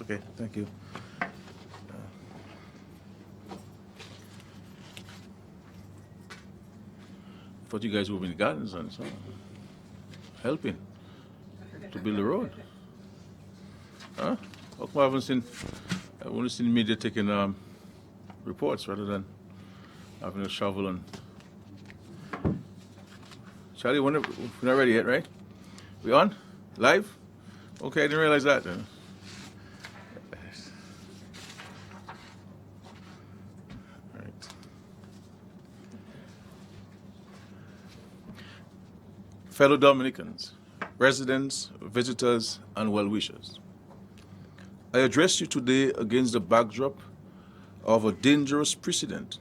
okay. Thank you. Thought you guys were in the gardens and so helping to build the road. Huh? How come I've only seen media taking reports rather than having a shovel and Charlie, we're not ready yet, right? We on? Live? Okay, I didn't realize that. Right. Fellow Dominicans, residents, visitors, and well-wishers, I address you today against the backdrop of a dangerous precedent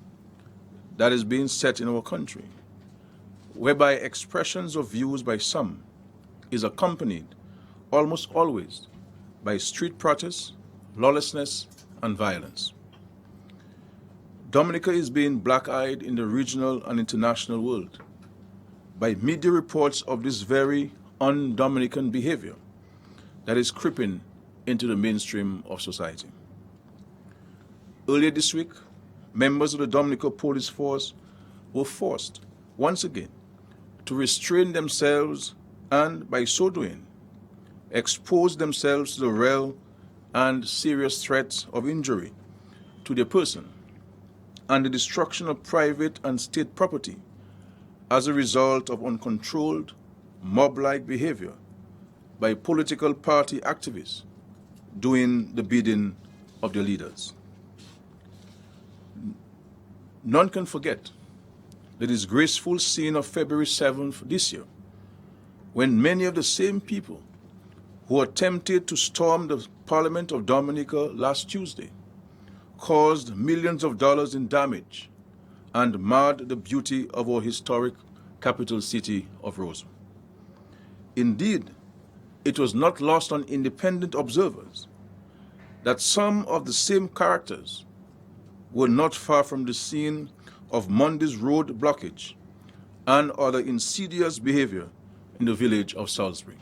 that is being set in our country, whereby expressions of views by some is accompanied almost always by street protests, lawlessness, and violence. Dominica is being black-eyed in the regional and international world by media reports of this very un-Dominican behavior that is creeping into the mainstream of society. Earlier this week, members of the Dominica Police Force were forced, once again, to restrain themselves and, by so doing, expose themselves to the real and serious threats of injury to their person and the destruction of private and state property as a result of uncontrolled, mob-like behavior by political party activists doing the bidding of their leaders. None can forget the disgraceful scene of February 7th this year, when many of the same people who attempted to storm the Parliament of Dominica last Tuesday caused millions of dollars in damage and marred the beauty of our historic capital city of Roseau. Indeed, it was not lost on independent observers that some of the same characters were not far from the scene of Monday's road blockage and other insidious behavior in the village of Salisbury.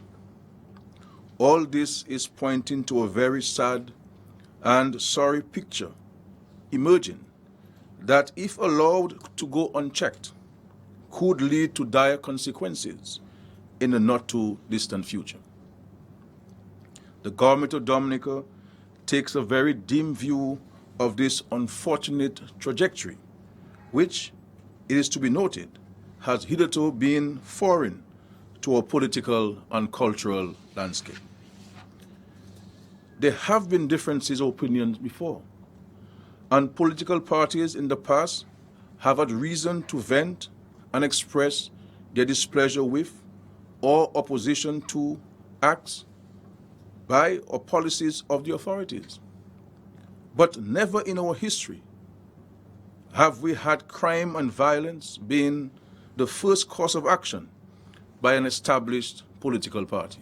All this is pointing to a very sad and sorry picture emerging that, if allowed to go unchecked, could lead to dire consequences in the not-too-distant future. The government of Dominica takes a very dim view of this unfortunate trajectory, which, it is to be noted, has hitherto been foreign to our political and cultural landscape. There have been differences of opinions before, and political parties in the past have had reason to vent and express their displeasure with or opposition to acts by or policies of the authorities. But never in our history have we had crime and violence being the first course of action by an established political party.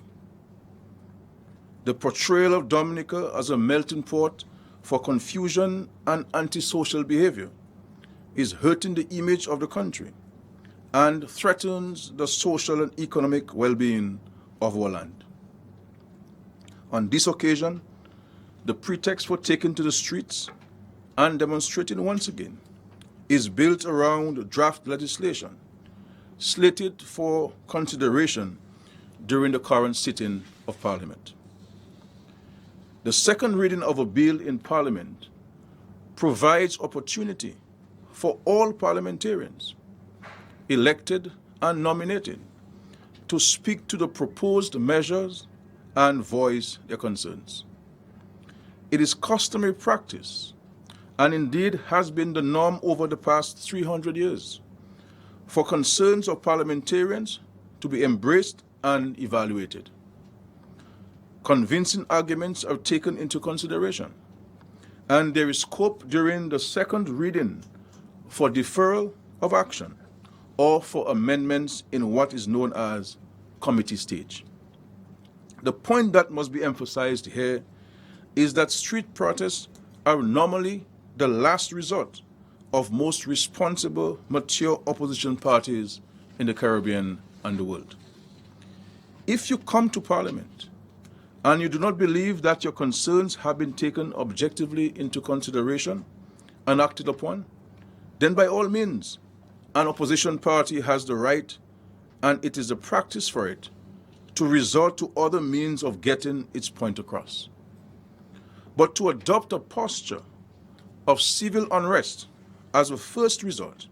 The portrayal of Dominica as a melting pot for confusion and antisocial behavior is hurting the image of the country and threatens the social and economic well-being of our land. On this occasion, the pretext for taking to the streets and demonstrating once again is built around draft legislation slated for consideration during the current sitting of Parliament. The second reading of a bill in Parliament provides opportunity for all parliamentarians, elected and nominated, to speak to the proposed measures and voice their concerns. It is customary practice, and indeed has been the norm over the past 300 years, for concerns of parliamentarians to be embraced and evaluated. Convincing arguments are taken into consideration, and there is scope during the second reading for deferral of action or for amendments in what is known as committee stage. The point that must be emphasized here is that street protests are normally the last resort of most responsible, mature opposition parties in the Caribbean and the world. If you come to Parliament and you do not believe that your concerns have been taken objectively into consideration and acted upon, then by all means, an opposition party has the right, and it is the practice for it, to resort to other means of getting its point across. But to adopt a posture of civil unrest as a first resort,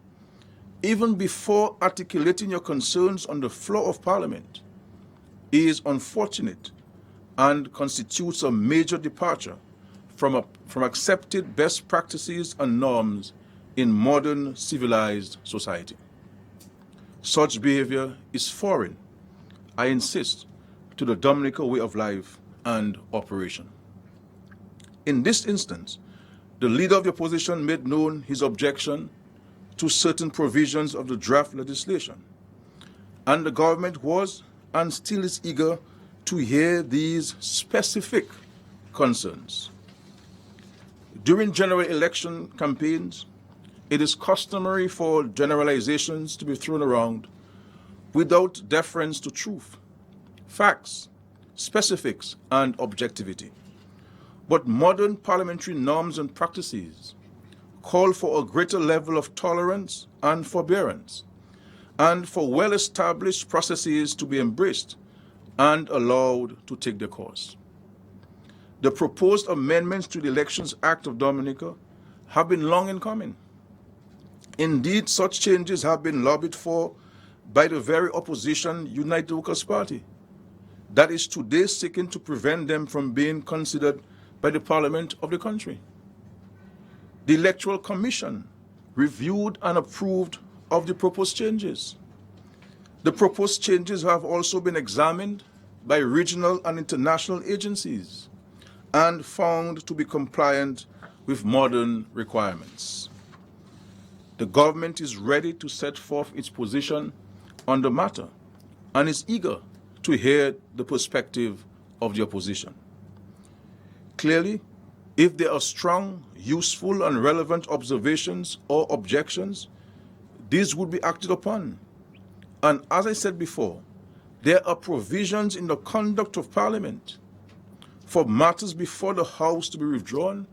even before articulating your concerns on the floor of Parliament, is unfortunate and constitutes a major departure from accepted best practices and norms in modern civilized society. Such behavior is foreign, I insist, to the Dominica way of life and operation. In this instance, the leader of the opposition made known his objection to certain provisions of the draft legislation, and the government was and still is eager to hear these specific concerns. During general election campaigns, it is customary for generalizations to be thrown around without deference to truth, facts, specifics, and objectivity. But modern parliamentary norms and practices call for a greater level of tolerance and forbearance, and for well-established processes to be embraced and allowed to take their course. The proposed amendments to the Elections Act of Dominica have been long in coming. Indeed, such changes have been lobbied for by the very opposition United Workers' Party, that is today seeking to prevent them from being considered by the Parliament of the country. The Electoral Commission reviewed and approved of the proposed changes. The proposed changes have also been examined by regional and international agencies and found to be compliant with modern requirements. The government is ready to set forth its position on the matter and is eager to hear the perspective of the opposition. Clearly, if there are strong, useful, and relevant observations or objections, these would be acted upon. And as I said before, there are provisions in the conduct of Parliament for matters before the House to be withdrawn,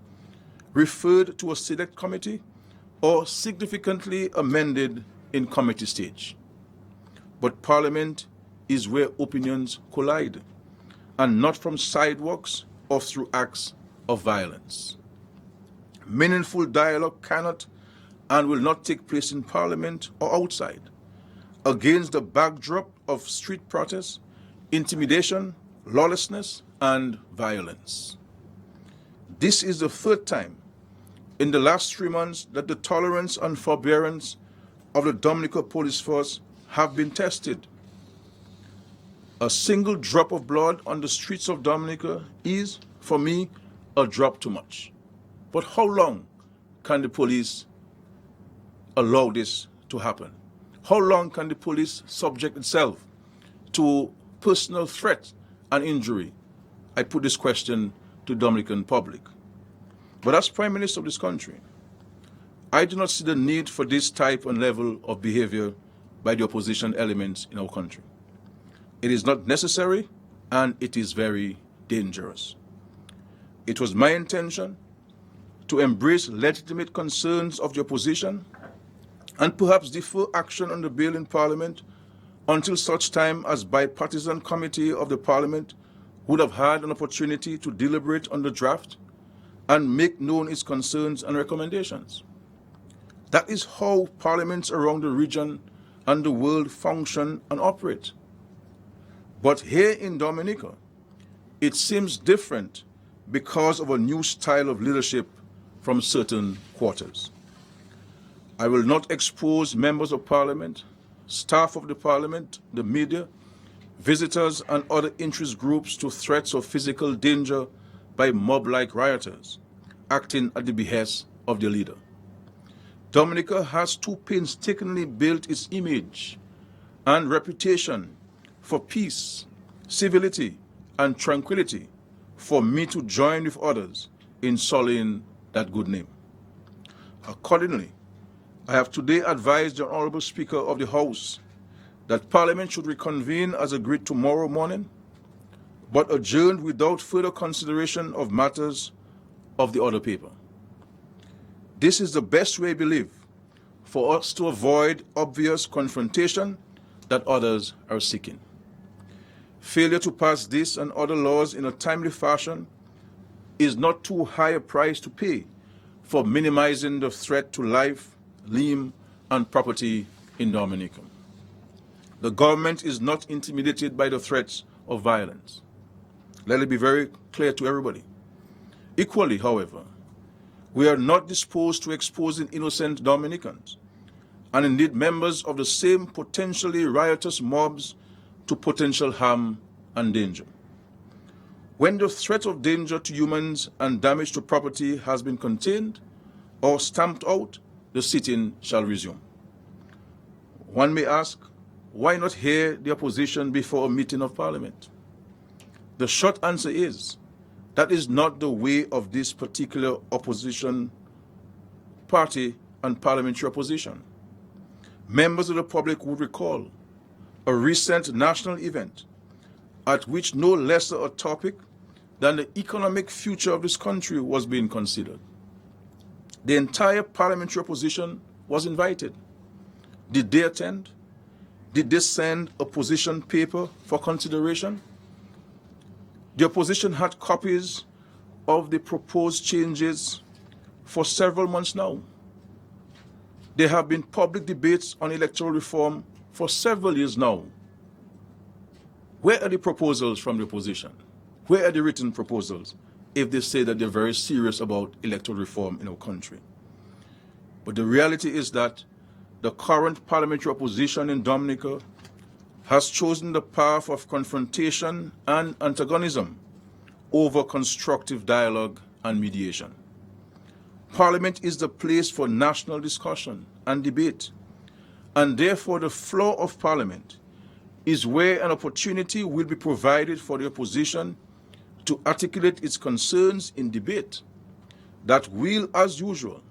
referred to a select committee, or significantly amended in committee stage. But Parliament is where opinions collide, and not from sidewalks or through acts of violence. Meaningful dialogue cannot and will not take place in Parliament or outside against the backdrop of street protests, intimidation, lawlessness, and violence. This is the third time in the last 3 months that the tolerance and forbearance of the Dominica Police Force have been tested. A single drop of blood on the streets of Dominica is, for me, a drop too much. But how long can the police allow this to happen? How long can the police subject itself to personal threat and injury? I put this question to the Dominican public. But as Prime Minister of this country, I do not see the need for this type and level of behavior by the opposition elements in our country. It is not necessary, and it is very dangerous. It was my intention to embrace legitimate concerns of the opposition and perhaps defer action on the bill in Parliament until such time as bipartisan committee of the Parliament would have had an opportunity to deliberate on the draft and make known its concerns and recommendations. That is how parliaments around the region and the world function and operate. But here in Dominica, it seems different because of a new style of leadership from certain quarters. I will not expose members of Parliament, staff of the Parliament, the media, visitors, and other interest groups to threats of physical danger by mob-like rioters acting at the behest of the leader. Dominica has too painstakingly built its image and reputation for peace, civility, and tranquility for me to join with others in sullying that good name. Accordingly, I have today advised the Honourable Speaker of the House that Parliament should reconvene as agreed tomorrow morning, but adjourned without further consideration of matters of the other paper. This is the best way, I believe, for us to avoid obvious confrontation that others are seeking. Failure to pass this and other laws in a timely fashion is not too high a price to pay for minimizing the threat to life, limb, and property in Dominica. The government is not intimidated by the threats of violence. Let it be very clear to everybody. Equally, however, we are not disposed to exposing innocent Dominicans, and indeed members of the same potentially riotous mobs, to potential harm and danger. When the threat of danger to humans and damage to property has been contained or stamped out, the sitting shall resume. One may ask, why not hear the opposition before a meeting of Parliament? The short answer is, that is not the way of this particular opposition party and parliamentary opposition. Members of the public would recall a recent national event at which no lesser a topic than the economic future of this country was being considered. The entire parliamentary opposition was invited. Did they attend? Did they send a position paper for consideration? The opposition had copies of the proposed changes for several months now. There have been public debates on electoral reform for several years now. Where are the proposals from the opposition? Where are the written proposals if they say that they're very serious about electoral reform in our country? But the reality is that the current parliamentary opposition in Dominica has chosen the path of confrontation and antagonism over constructive dialogue and mediation. Parliament is the place for national discussion and debate, and therefore the floor of Parliament is where an opportunity will be provided for the opposition to articulate its concerns in debate that will, as usual,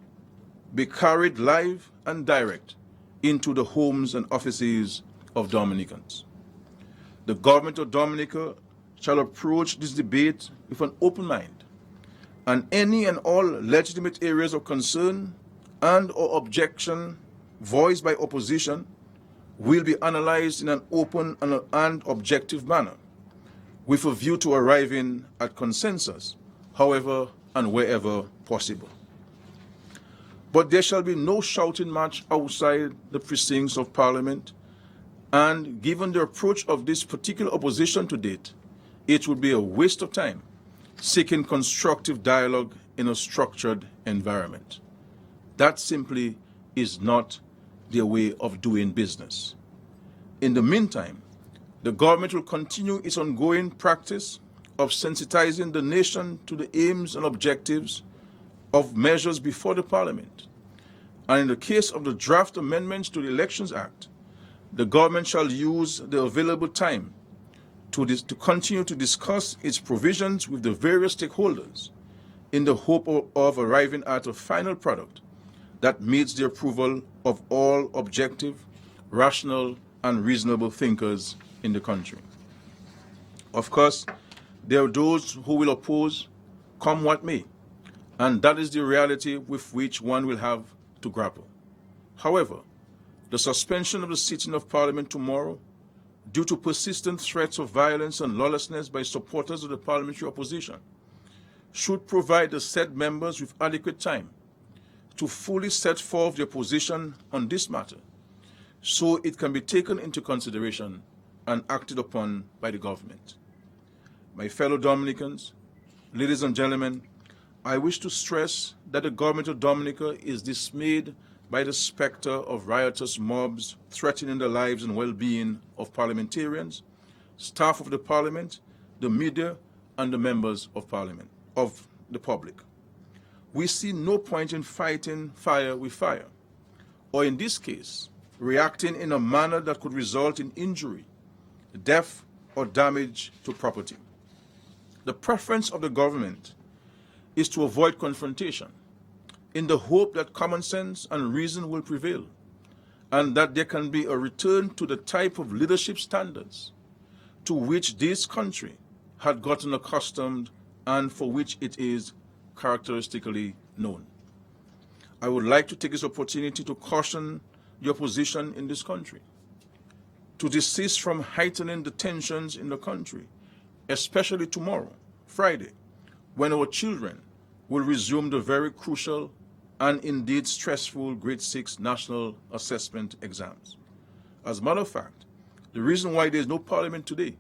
be carried live and direct into the homes and offices of Dominicans. The government of Dominica shall approach this debate with an open mind, and any and all legitimate areas of concern and or objection voiced by opposition will be analyzed in an open and objective manner, with a view to arriving at consensus, however and wherever possible. But there shall be no shouting match outside the precincts of Parliament, and given the approach of this particular opposition to date, it would be a waste of time seeking constructive dialogue in a structured environment. That simply is not their way of doing business. In the meantime, the government will continue its ongoing practice of sensitizing the nation to the aims and objectives of measures before the Parliament. And in the case of the draft amendments to the Elections Act, the government shall use the available time to continue to discuss its provisions with the various stakeholders in the hope of arriving at a final product that meets the approval of all objective, rational, and reasonable thinkers in the country. Of course, there are those who will oppose, come what may, and that is the reality with which one will have to grapple. However, the suspension of the sitting of Parliament tomorrow, due to persistent threats of violence and lawlessness by supporters of the parliamentary opposition, should provide the said members with adequate time to fully set forth their position on this matter, so it can be taken into consideration and acted upon by the government. My fellow Dominicans, ladies and gentlemen, I wish to stress that the government of Dominica is dismayed by the specter of riotous mobs threatening the lives and well-being of parliamentarians, staff of the Parliament, the media, and the members of Parliament, of the public. We see no point in fighting fire with fire, or in this case, reacting in a manner that could result in injury, death, or damage to property. The preference of the government is to avoid confrontation, in the hope that common sense and reason will prevail, and that there can be a return to the type of leadership standards to which this country had gotten accustomed and for which it is characteristically known. I would like to take this opportunity to caution the opposition in this country to desist from heightening the tensions in the country, especially tomorrow, Friday, when our children will resume the very crucial and indeed stressful Grade 6 National Assessment exams. As a matter of fact, the reason why there is no parliament today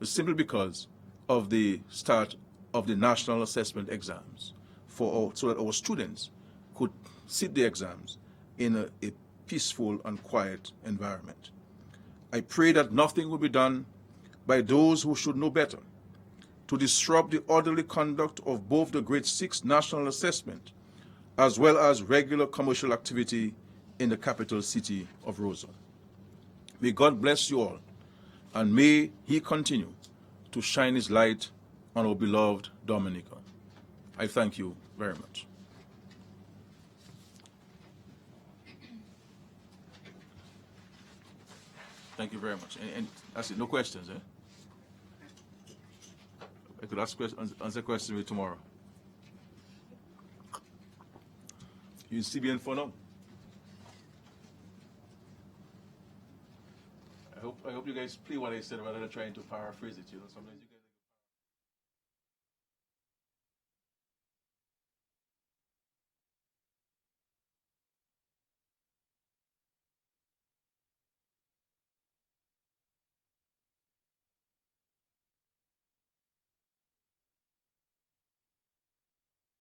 is simply because of the start of the National Assessment exams so that our students could sit the exams in a peaceful and quiet environment. I pray that nothing will be done by those who should know better to disrupt the orderly conduct of both the Grade 6 National Assessment as well as regular commercial activity in the capital city of Roseau. May God bless you all, and may He continue to shine His light on our beloved Dominica. I thank you very much. Thank you very much. And that's it. No questions, eh? I could answer questions tomorrow. You CBN for now. I hope you guys play what I said rather than trying to paraphrase it. Sometimes you